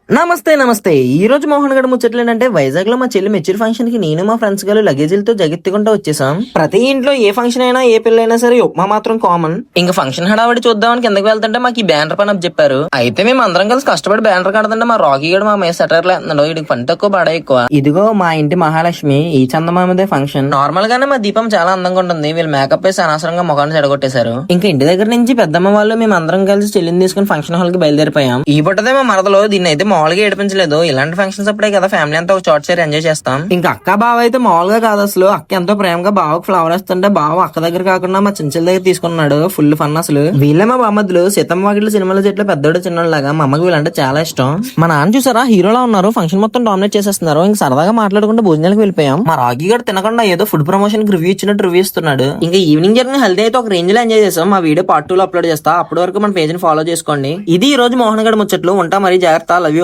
నమస్తే నమస్తే. ఈ రోజు మోహన్ గడ ముచ్చట్లు ఏంటంటే వైజాగ్ లో మా చెల్లి మెచ్యూర్ ఫంక్షన్ కి నేను మా ఫ్రెండ్స్ గారు లగేజీలతో జగెత్తుకుంటూ వచ్చేసాం. ప్రతి ఇంట్లో ఏ ఫంక్షన్ అయినా ఏ పెళ్ళైనా సరే ఉప్మా మాత్రం కామన్. ఇంకా ఫంక్షన్ హడావడి చూద్దామని కిందకి వెళ్తుంటే మాకు ఈ బ్యానర్ పని చెప్పారు. అయితే మేము అందరం కలిసి కష్టపడి బ్యానర్ కడతంటే మా రాకీ గడు మా మీద సెటర్ లేస్తున్నాడు. వీడికి పని తక్కువ బడ ఎక్కువ. ఇదిగో మా ఇంటి మహాలక్ష్మి ఈ చందమామదే ఫంక్షన్. నార్మల్ గానే మా దీపం చాలా అందంగా ఉంటుంది. వీళ్ళు మేకప్ వేసి అనవసరంగా ముఖాన్ని చెడగొట్టేశారు. ఇంకా ఇంటి దగ్గర నుంచి పెద్దమ్మ వాళ్ళు మేము అందరం కలిసి చెల్లిని తీసుకుని ఫంక్షన్ హాల్ కి బయలుదేరిపోయాం. ఈ పుట్టదే మా మరదలో దీన్ని అయితే మామూలుగా ఏడిపించలేదు. ఇలాంటి ఫంక్షన్స్ అప్పుడే కదా ఫ్యామిలీ అంతా ఒక చోట చేరి ఎంజాయ్ చేస్తాం. ఇంకా అక్క బావ అయితే మామూలుగా కాదు అసలు. అక్క ఎంతో ప్రేమగా బావకు ఫ్లవర్ వేస్తుంటే బావ అక్క దగ్గర కాకుండా మా చెంచల దగ్గర తీసుకున్నాడు. ఫుల్ ఫన్ అసలు. వీళ్ళే మా బామ్మద్దులు. సీతమ్మ వాకిట్ల సినిమాల చెట్లు పెద్దోడు చిన్నోళ్ళగా. మా అమ్మకి వీళ్ళంటే చాలా ఇష్టం. మా నాన్న చూసారా హీరోలా ఉన్నారు. ఫంక్షన్ మొత్తం డామినేట్ చేసేస్తున్నారు. ఇంకా సరదాగా మాట్లాడుకుంటూ భోజనాలకు వెళ్ళిపోయాం. మా రాగి గడు తినకుండా ఏదో ఫుడ్ ప్రమోషన్ రివ్యూ ఇచ్చినట్టు రివ్యూ ఇస్తున్నాడు. ఇంకా ఈవినింగ్ జరిగిన హెల్తీ అయితే ఒక రేంజ్ లో ఎంజాయ్ చేసాం. మా వీడియో పార్ట్ 2 లో అప్లోడ్ చేస్తా. అప్పటి వరకు మన పేజ్ ని ఫాలో చేసుకోండి. ఇది ఈ రోజు మోహన్ గడ ముచ్చట్లు. ఉంటా మరి జాగ్రత్త. Love you.